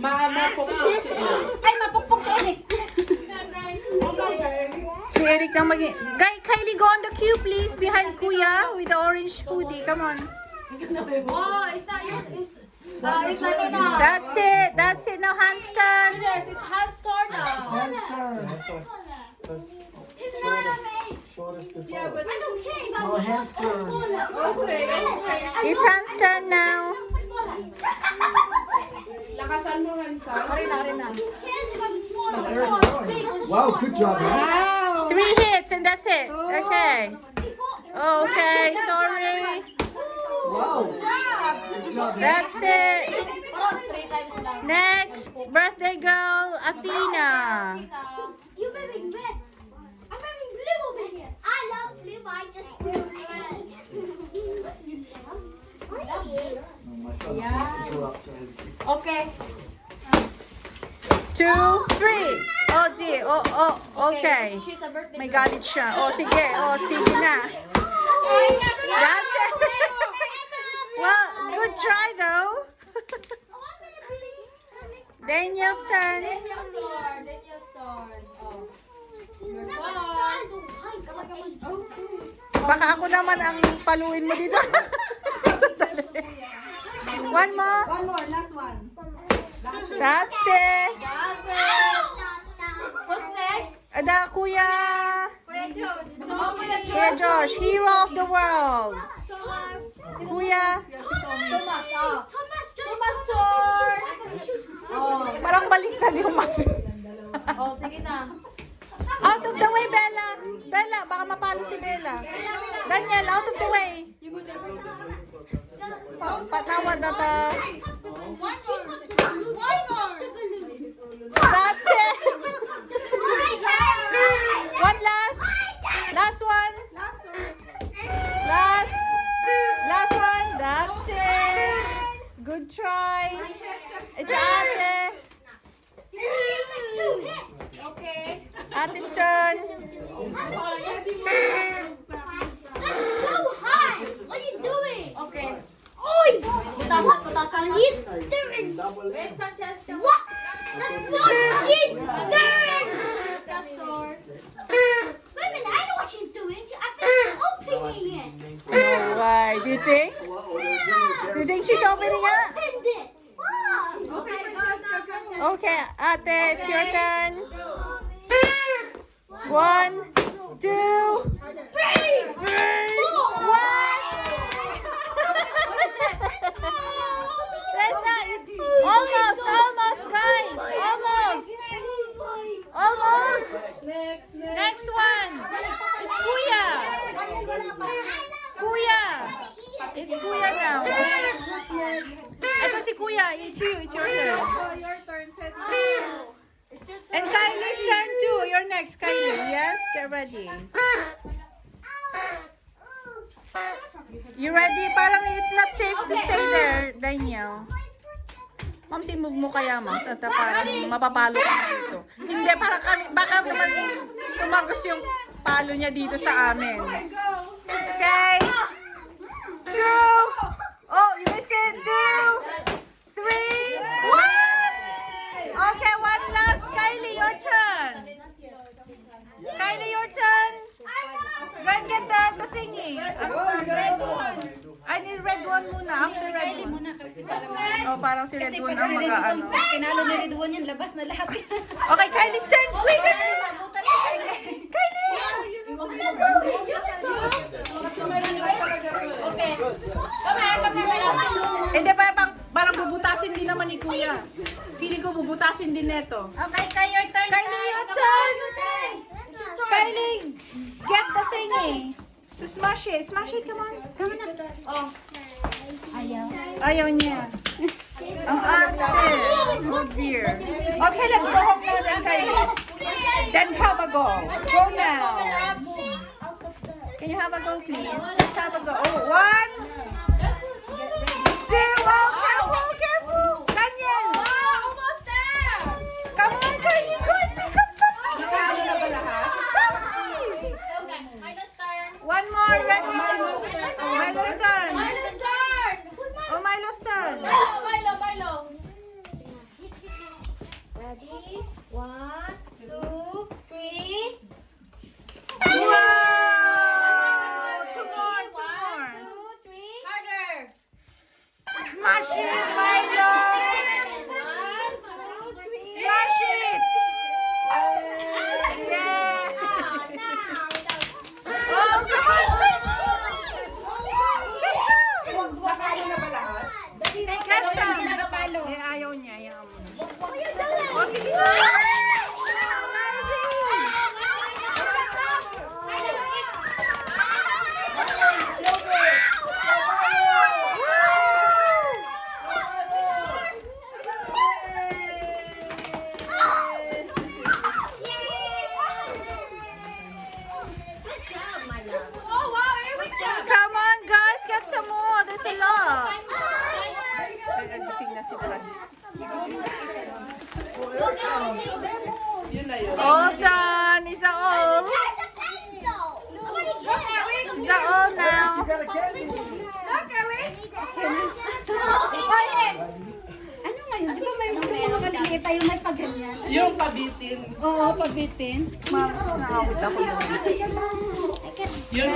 Mapukpok si Eric. Ay, mapukpok si Eric. Si Eric na Kylie, go on the queue, please. Behind Kuya with the orange hoodie. Come on. Oh, it's not your. It's like now. That's it. That's it. Now handstand. Yes, it's hand store now. Hans turn. It's not a me. Shortest the Yeah, but I don't care about No, hands turn. Okay. It's handstand now. Lakasan mo, Hansa. Wow, good job, Hans. 3 hits and that's it. Okay. Okay. Sorry. Wow. Good job, Hans. That's it. Parang 3 times lang. Next, birthday girl, Athena. You wearing red. I'm wearing blue over here. I love blue, but I just wear red. No, my son's going to go up to his. Okay. 2, 3. Oh, dear. Oh, okay. She's a birthday May girl. galit siya. Oh, sige. Oh, sige na. That's it. Well, good try though. Daniel's turn. Daniel's store. Daniel's store. Oh. Your turn. Baka ako naman ang paluin mo dito. Sandali. One more. One more, last one. That's it. That's it. Who's next? Ada, Kuya. Kuya Josh. Kuya Josh, hero of the world. Kuya. Thomas. Oh. Thomas store. Oh. Parang baliktad yung mas. Oh, sige na. Out of the way, Bella. Bella, baka mapalo si Bella. Daniel, out of the way. You go there. Patawad na to. One more. That's it. One last. Last one. Last one. That's it. Good try. It's Ate. Okay. Ate's turn. That's so high. What are you doing? Okay. Oi! Butas. What are you doing? What? That's so cheap. The store. Wait a minute, I know what she's doing. I think she's opening it. Why? Do you think? Do you think she's opening it? Opened it. Wow. Okay, Okay, Ate, it's your turn. 1, 2, 3. What? That's not. Almost, guys. Almost. Next one. It's Kuya. It's Kuya now. Ito si Kuya. It's you. It's your turn. It's your turn. And Kylie's turn too. You're next, Kylie. Yes? Get ready. You ready? Parang it's not safe to stay there, Daniel. Ma'am, move mo kaya, ma'am. Sa parang mapapalo ka na dito. Hindi, parang kami, baka naman tumagos yung palo niya dito sa amin. Okay? 2. Oh, you missed it. 2, 3. What? Okay, one last. Kylie, your turn. Kylie, your turn. Go and get the thingy. I need red one muna. After red one. Oh, parang si red one ang mag-ano. Pinalo ni Ridwan yan, labas na lahat. Okay, Kylie's turn. Quicker. Kylie. Okay. Come here. Hindi, parang bubutasin din naman ni Kuya. Feeling ko bubutasin din neto. Okay, your turn. Kylie, your turn. Kylie, get the thingy. To smash it. Smash it, come on. Oh. Ayaw niya. Ang arte. Oh dear. Okay, let's go home now then, Kylie. Then have a go. Go now. Can you have a go, please? Let's have a go. Oh, 1, 2. Oh, careful. Daniel. Wow, almost there. Come on, Kylie. Go and pick up something. Come, please. One more. Red one. Milo's turn. Milo's turn. Oh, Milo's turn. Milo. Ready? 1, 2, 3. Wow! Two more, two more. 1, 2, 3. Harder. Smash it, Milo! 1, 2, 3. Smash it! Yeah! Oh, come on! Nakaya na ba lahat? Get some! Eh, ayaw niya. Ayaw mo. Oh, sige na! Come on, guys! Get some more! There's a lot! Ay, gising na si Brad. All done! Is that all? Is that all now? You got a candy. Ano ngayon? Di ba may mga maliliit tayo may pagganyan? Yung pabitin. Oo, pabitin. Ma'am, nakawit ako. Yun